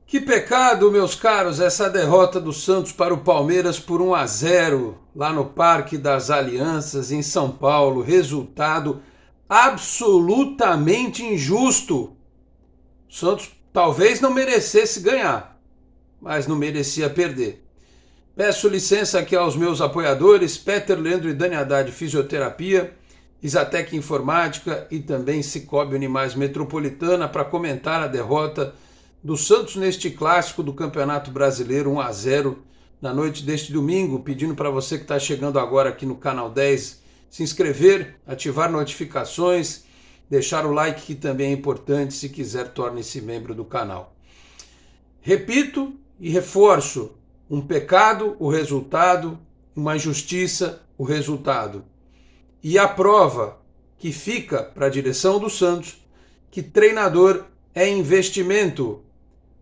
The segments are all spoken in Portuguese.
Que pecado, meus caros, essa derrota do Santos para o Palmeiras por 1-0 lá no Parque das Alianças, em São Paulo. Resultado absolutamente injusto. O Santos talvez não merecesse ganhar, mas não merecia perder. Peço licença aqui aos meus apoiadores, Peter, Leandro e Dani Haddad Fisioterapia, Isatec Informática e também Cicobi Animais Metropolitana para comentar a derrota do Santos neste clássico do Campeonato Brasileiro 1-0 na noite deste domingo, pedindo para você que está chegando agora aqui no canal 10 se inscrever, ativar notificações, deixar o like que também é importante, se quiser torne-se membro do canal. Repito e reforço, um pecado, o resultado, uma injustiça, o resultado. E a prova que fica para a direção do Santos, que treinador é investimento.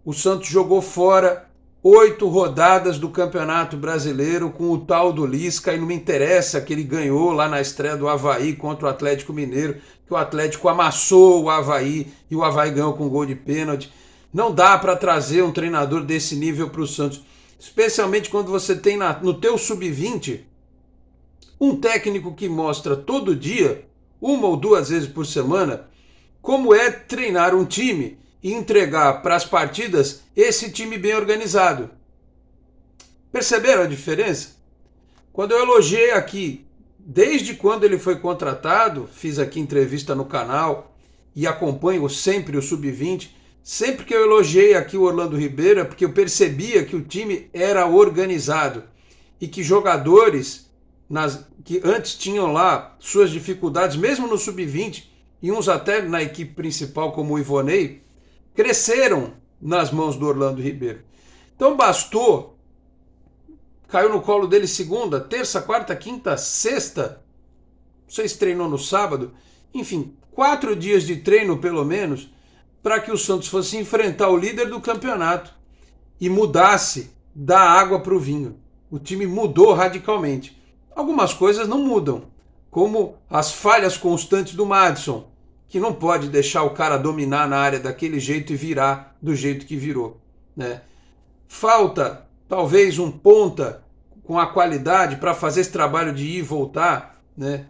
O Santos jogou fora 8 rodadas do Campeonato Brasileiro com o tal do Lisca, e não me interessa que ele ganhou lá na estreia do Avaí contra o Atlético Mineiro, que o Atlético amassou o Avaí e o Avaí ganhou com gol de pênalti. Não dá para trazer um treinador desse nível para o Santos, especialmente quando você tem no teu sub-20 um técnico que mostra todo dia, 1 ou 2 vezes por semana, como é treinar um time e entregar para as partidas esse time bem organizado. Perceberam a diferença? Quando eu elogiei aqui, desde quando ele foi contratado, fiz aqui entrevista no canal e acompanho sempre o Sub-20, sempre que eu elogiei aqui o Orlando Ribeiro é porque eu percebia que o time era organizado e que jogadores que antes tinham lá suas dificuldades, mesmo no Sub-20, e uns até na equipe principal como o Ivonei, cresceram nas mãos do Orlando Ribeiro. Então bastou, caiu no colo dele segunda, terça, quarta, quinta, sexta, não sei se treinou no sábado, enfim, 4 dias de treino pelo menos, para que o Santos fosse enfrentar o líder do campeonato e mudasse da água para o vinho. O time mudou radicalmente. Algumas coisas não mudam, como as falhas constantes do Madison, que não pode deixar o cara dominar na área daquele jeito e virar do jeito que virou, né? Falta talvez um ponta com a qualidade para fazer esse trabalho de ir e voltar, né?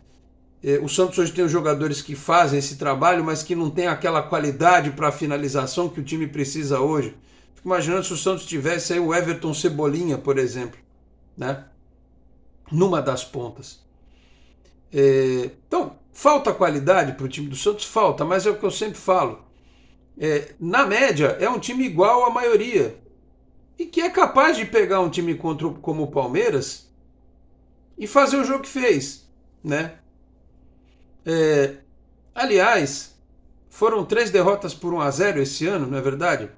O Santos hoje tem os jogadores que fazem esse trabalho, mas que não tem aquela qualidade para finalização que o time precisa hoje. Fico imaginando se o Santos tivesse aí o Everton Cebolinha, por exemplo, né? Numa das pontas. Então, falta qualidade para o time do Santos? Falta, mas é o que eu sempre falo. Na média, é um time igual à maioria. E que é capaz de pegar um time como o Palmeiras e fazer o jogo que fez, né? Aliás, foram 3 derrotas por 1-0 esse ano, não é verdade?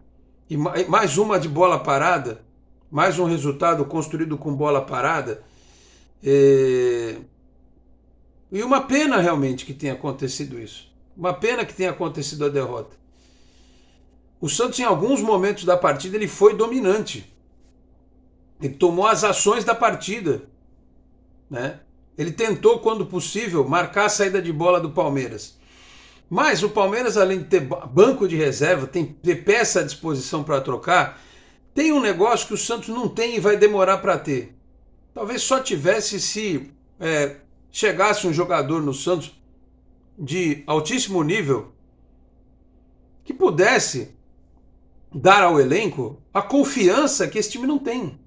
E mais uma de bola parada, mais um resultado construído com bola parada. E uma pena realmente que tenha acontecido isso. Uma pena que tenha acontecido a derrota. O Santos, em alguns momentos da partida, ele foi dominante. Ele tomou as ações da partida, né? Ele tentou, quando possível, marcar a saída de bola do Palmeiras. Mas o Palmeiras, além de ter banco de reserva, tem ter peça à disposição para trocar, tem um negócio que o Santos não tem e vai demorar para ter. Talvez só tivesse se chegasse um jogador no Santos de altíssimo nível que pudesse dar ao elenco a confiança que esse time não tem.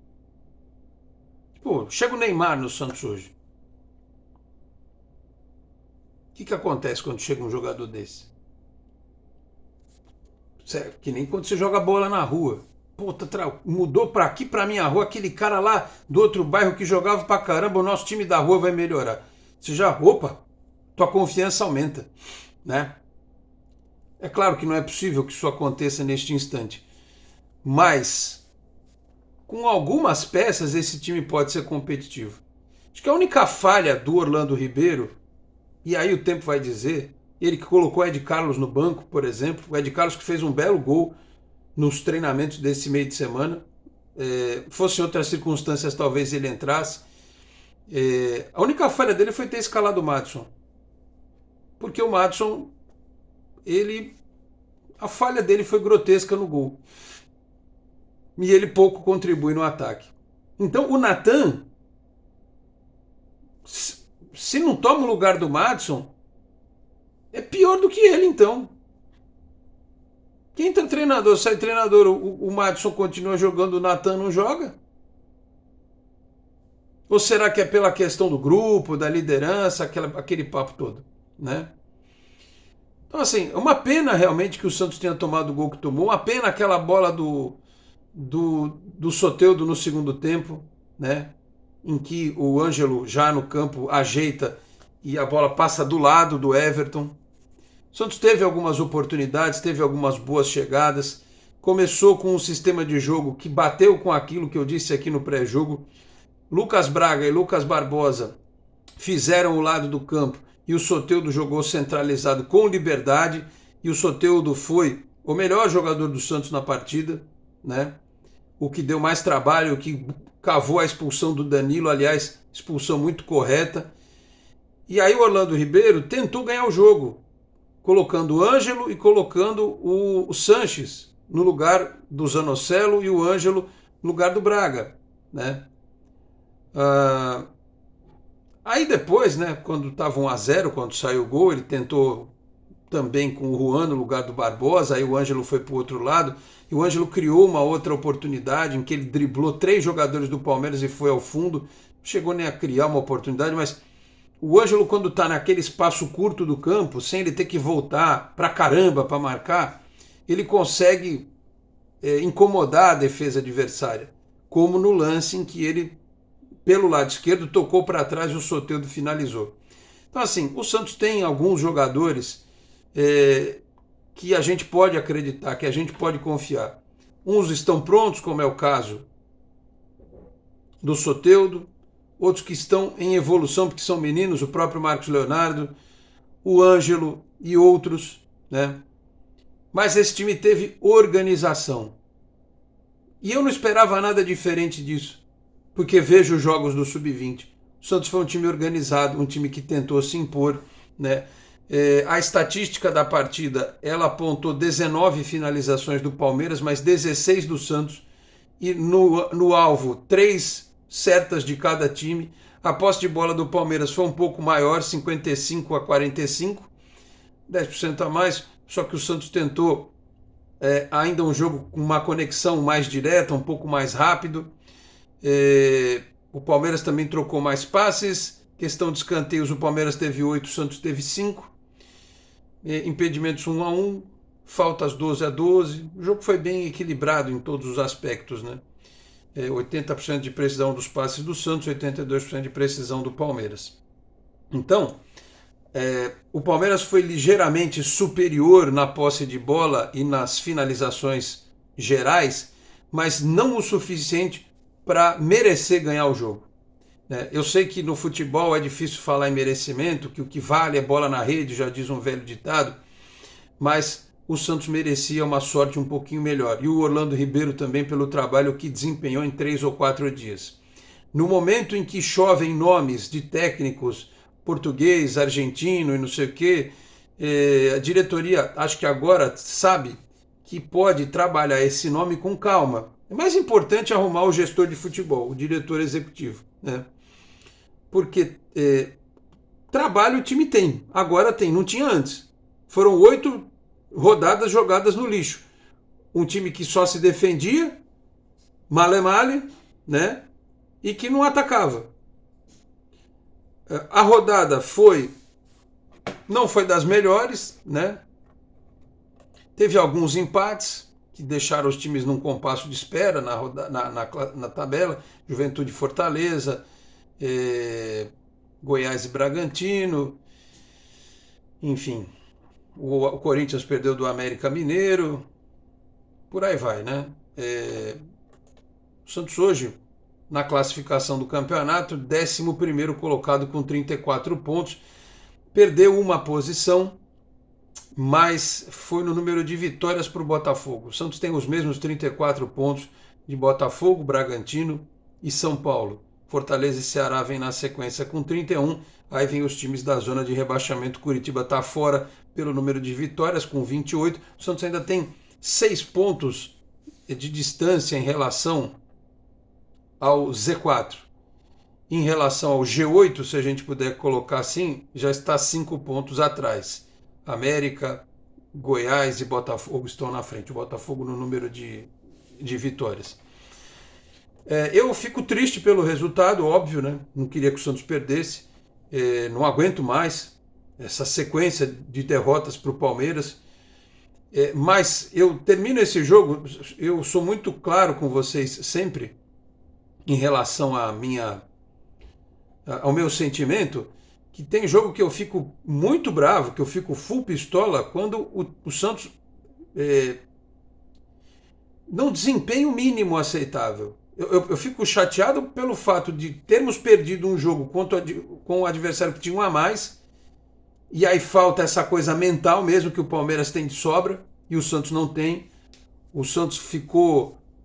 Pô, chega o Neymar no Santos hoje. O que acontece quando chega um jogador desse? Que nem quando você joga bola na rua. Pô, mudou pra aqui, pra minha rua, aquele cara lá do outro bairro que jogava pra caramba, o nosso time da rua vai melhorar. Você já, opa, tua confiança aumenta, né? É claro que não é possível que isso aconteça neste instante, mas com algumas peças esse time pode ser competitivo. Acho que a única falha do Orlando Ribeiro, e aí o tempo vai dizer, ele que colocou o Ed Carlos no banco, por exemplo, o Ed Carlos que fez um belo gol nos treinamentos desse meio de semana, fosse em outras circunstâncias talvez ele entrasse. A única falha dele foi ter escalado o Madison, porque o Madison, a falha dele foi grotesca no gol. e ele pouco contribui no ataque. Então o Natan, se não toma o lugar do Maddison, é pior do que ele então. Quem entra treinador, sai treinador, o Maddison continua jogando, o Natan não joga? Ou será que é pela questão do grupo, da liderança, aquele papo todo, né? Então, assim, é uma pena realmente que o Santos tenha tomado o gol que tomou, uma pena aquela bola do Soteldo no segundo tempo, né? Em que o Ângelo, já no campo, ajeita e a bola passa do lado do Everton. O Santos teve algumas oportunidades, teve algumas boas chegadas, começou com um sistema de jogo que bateu com aquilo que eu disse aqui no pré-jogo. Lucas Braga e Lucas Barbosa fizeram o lado do campo e o Soteldo jogou centralizado com liberdade, e o Soteldo foi o melhor jogador do Santos na partida, né? O que deu mais trabalho, o que cavou a expulsão do Danilo, aliás, expulsão muito correta. E aí o Orlando Ribeiro tentou ganhar o jogo, colocando o Ângelo e colocando o Sanches no lugar do Zanocelo e o Ângelo no lugar do Braga, né? Aí depois, né, quando estava 1-0, quando saiu o gol, ele tentou também com o Juan no lugar do Barbosa, aí o Ângelo foi para o outro lado, e o Ângelo criou uma outra oportunidade em que ele driblou 3 jogadores do Palmeiras e foi ao fundo, não chegou nem a criar uma oportunidade, mas o Ângelo, quando está naquele espaço curto do campo, sem ele ter que voltar para caramba para marcar, ele consegue incomodar a defesa adversária, como no lance em que ele, pelo lado esquerdo, tocou para trás e o Soteldo finalizou. Então, assim, o Santos tem alguns jogadores que a gente pode acreditar, que a gente pode confiar. Uns estão prontos, como é o caso do Soteldo, outros que estão em evolução, porque são meninos, o próprio Marcos Leonardo, o Ângelo e outros, né? Mas esse time teve organização. E eu não esperava nada diferente disso, porque vejo os jogos do Sub-20. O Santos foi um time organizado, um time que tentou se impor, né? A estatística da partida, ela apontou 19 finalizações do Palmeiras, mas 16 do Santos, e no alvo, 3 certas de cada time. A posse de bola do Palmeiras foi um pouco maior, 55-45, 10% a mais, só que o Santos tentou ainda um jogo com uma conexão mais direta, um pouco mais rápido. O Palmeiras também trocou mais passes. Questão de escanteios, o Palmeiras teve 8, o Santos teve 5. Impedimentos 1-1, faltas 12-12. O jogo foi bem equilibrado em todos os aspectos, né? 80% de precisão dos passes do Santos, 82% de precisão do Palmeiras. Então, o Palmeiras foi ligeiramente superior na posse de bola e nas finalizações gerais, mas não o suficiente para merecer ganhar o jogo. Eu sei que no futebol é difícil falar em merecimento, que o que vale é bola na rede, já diz um velho ditado, mas o Santos merecia uma sorte um pouquinho melhor. E o Orlando Ribeiro também pelo trabalho que desempenhou em 3 ou 4 dias. No momento em que chovem nomes de técnicos português, argentino e não sei o quê, a diretoria acho que agora sabe que pode trabalhar esse nome com calma. É mais importante arrumar o gestor de futebol, o diretor executivo, né? Porque trabalho o time tem, agora tem, não tinha antes. Foram 8 rodadas jogadas no lixo. Um time que só se defendia, male-male, né? E que não atacava. A rodada não foi das melhores, né? Teve alguns empates que deixaram os times num compasso de espera na tabela. Juventude e Fortaleza, Goiás e Bragantino, enfim. O Corinthians perdeu do América Mineiro, por aí vai, né? O Santos hoje, na classificação do campeonato, 11º colocado com 34 pontos, perdeu uma posição, mas foi no número de vitórias para o Botafogo. O Santos tem os mesmos 34 pontos de Botafogo, Bragantino e São Paulo. Fortaleza e Ceará vêm na sequência com 31, aí vem os times da zona de rebaixamento. Curitiba está fora pelo número de vitórias com 28. O Santos ainda tem 6 pontos de distância em relação ao Z4. Em relação ao G8, se a gente puder colocar assim, já está 5 pontos atrás. América, Goiás e Botafogo estão na frente. O Botafogo no número de vitórias. Eu fico triste pelo resultado, óbvio, né? Não queria que o Santos perdesse. Não aguento mais essa sequência de derrotas para o Palmeiras. Mas eu termino esse jogo, eu sou muito claro com vocês sempre em relação ao meu sentimento, que tem jogo que eu fico muito bravo, que eu fico full pistola, quando o Santos não desempenha o mínimo aceitável. Eu fico chateado pelo fato de termos perdido um jogo com o adversário que tinha um a mais, e aí falta essa coisa mental mesmo que o Palmeiras tem de sobra, e o Santos não tem. O Santos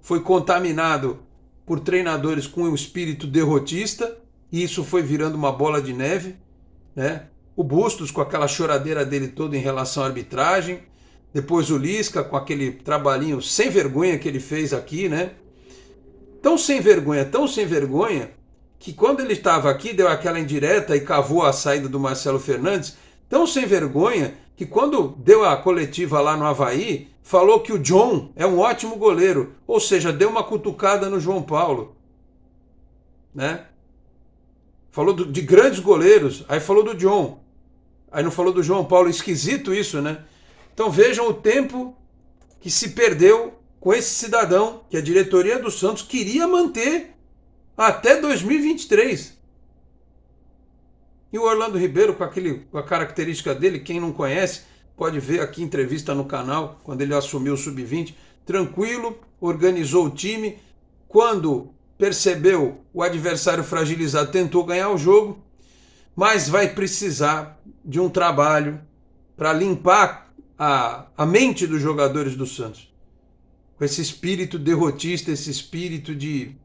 foi contaminado por treinadores com um espírito derrotista, e isso foi virando uma bola de neve, né? O Bustos com aquela choradeira dele toda em relação à arbitragem, depois o Lisca com aquele trabalhinho sem vergonha que ele fez aqui, né? Tão sem vergonha, que quando ele estava aqui deu aquela indireta e cavou a saída do Marcelo Fernandes, tão sem vergonha que quando deu a coletiva lá no Avaí, falou que o John é um ótimo goleiro, ou seja, deu uma cutucada no João Paulo, né? Falou de grandes goleiros, aí falou do John, aí não falou do João Paulo. Esquisito isso, né? Então vejam o tempo que se perdeu com esse cidadão que a diretoria do Santos queria manter até 2023. E o Orlando Ribeiro, com a característica dele, quem não conhece, pode ver aqui entrevista no canal, quando ele assumiu o Sub-20, tranquilo, organizou o time, quando percebeu o adversário fragilizado, tentou ganhar o jogo, mas vai precisar de um trabalho para limpar a mente dos jogadores do Santos. Com esse espírito derrotista, esse espírito de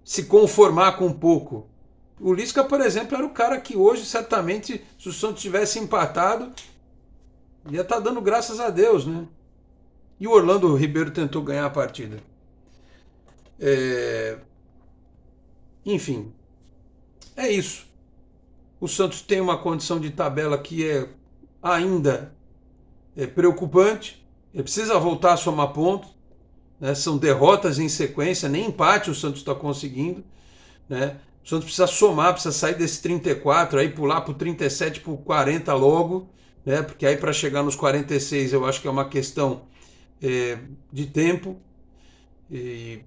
se conformar com pouco. O Lisca, por exemplo, era o cara que hoje, certamente, se o Santos tivesse empatado, ia estar dando graças a Deus, né? E o Orlando Ribeiro tentou ganhar a partida. Enfim, é isso. O Santos tem uma condição de tabela que ainda preocupante. Ele precisa voltar a somar pontos, né? São derrotas em sequência, nem empate o Santos está conseguindo, né? O Santos precisa somar, precisa sair desse 34, aí pular para o 37, para o 40 logo, né? Porque aí para chegar nos 46 eu acho que é uma questão de tempo, e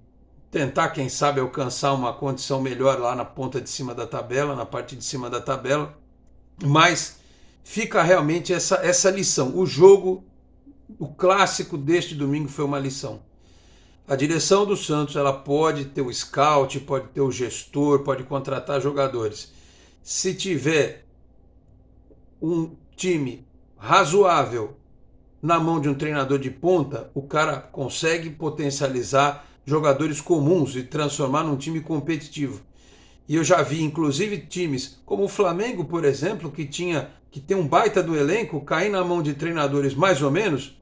tentar, quem sabe, alcançar uma condição melhor lá na ponta de cima da tabela, na parte de cima da tabela. Mas fica realmente essa lição. O clássico deste domingo foi uma lição. A direção do Santos, ela pode ter o scout, pode ter o gestor, pode contratar jogadores. Se tiver um time razoável na mão de um treinador de ponta, o cara consegue potencializar jogadores comuns e transformar num time competitivo. E eu já vi, inclusive, times como o Flamengo, por exemplo, que tem um baita do elenco, cair na mão de treinadores mais ou menos,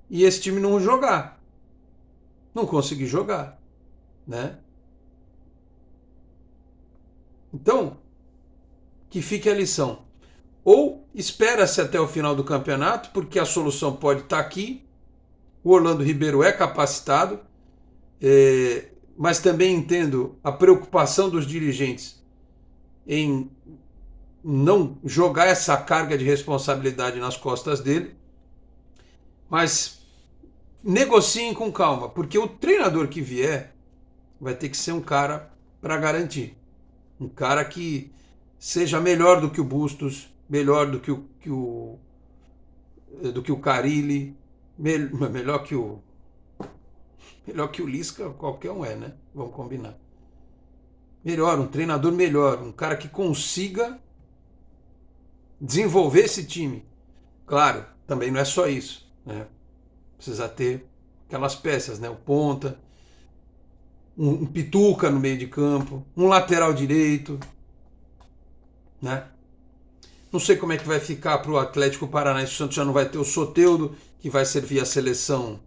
e esse time não jogar. Não conseguir jogar, né? Então, que fique a lição. Ou espera-se até o final do campeonato, porque a solução pode estar aqui. O Orlando Ribeiro é capacitado, mas também entendo a preocupação dos dirigentes em não jogar essa carga de responsabilidade nas costas dele. Mas negociem com calma, porque o treinador que vier vai ter que ser um cara para garantir. Um cara que seja melhor do que o Bustos, melhor do que o Carille, melhor que o Lisca, qualquer um né? Vamos combinar. Melhor, um treinador melhor, um cara que consiga desenvolver esse time. Claro, também não é só isso, né? Precisa ter aquelas peças, né? O ponta, um pituca no meio de campo, um lateral direito, né? Não sei como é que vai ficar para o Atlético Paranaense. O Santos já não vai ter o Soteldo, que vai servir a seleção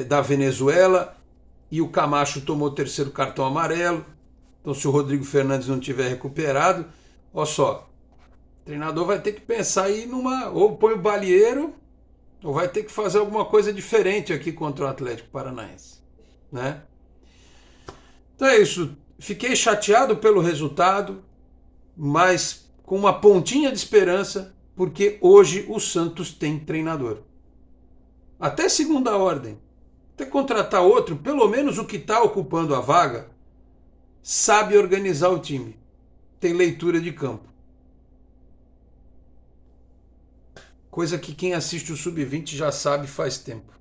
da Venezuela, e o Camacho tomou o terceiro cartão amarelo. Então, se o Rodrigo Fernandes não tiver recuperado, olha só, o treinador vai ter que pensar aí ou põe o Balieiro, ou vai ter que fazer alguma coisa diferente aqui contra o Atlético Paranaense, né? Então é isso. Fiquei chateado pelo resultado, mas com uma pontinha de esperança, porque hoje o Santos tem treinador. Até segunda ordem. Até contratar outro, pelo menos o que está ocupando a vaga, sabe organizar o time. Tem leitura de campo. Coisa que quem assiste o Sub-20 já sabe faz tempo.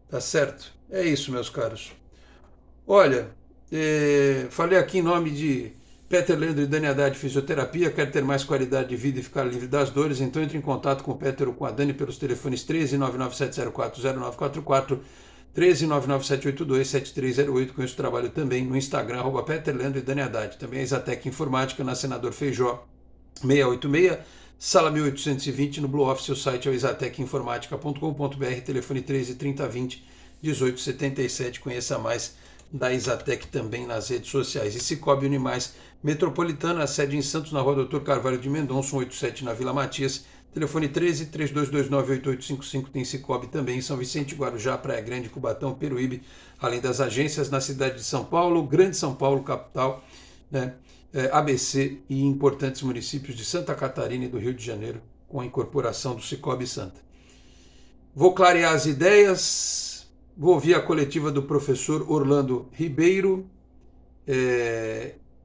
Tá certo? É isso, meus caros. Olha, falei aqui em nome de Peter Leandro e Dani Haddad Fisioterapia. Quer ter mais qualidade de vida e ficar livre das dores? Então entre em contato com o Peter ou com a Dani pelos telefones 13 997040944, 13 997827308. Com esse trabalho também no Instagram, Peter Leandro e Dani Haddad. Também a Exatec Informática na Senador Feijó 686, sala 1820, no Blue Office. O site é o exatecinformatica.com.br, telefone 13 3020 1877. Conheça mais da Exatec também nas redes sociais. E Cicobi Unimais Metropolitana, sede em Santos, na rua Doutor Carvalho de Mendonça, 187, na Vila Matias. Telefone 13 3229 8855. Tem Cicobi também em São Vicente, Guarujá, Praia Grande, Cubatão, Peruíbe, além das agências na cidade de São Paulo, Grande São Paulo, capital, né? ABC e importantes municípios de Santa Catarina e do Rio de Janeiro, com a incorporação do Cicobi Santa. Vou clarear as ideias. Vou ouvir a coletiva do professor Orlando Ribeiro,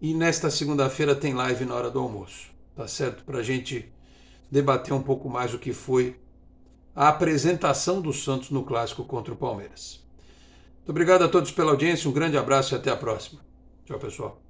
e nesta segunda-feira tem live na hora do almoço, tá certo? Para a gente debater um pouco mais o que foi a apresentação do Santos no clássico contra o Palmeiras. Muito obrigado a todos pela audiência, um grande abraço e até a próxima. Tchau, pessoal.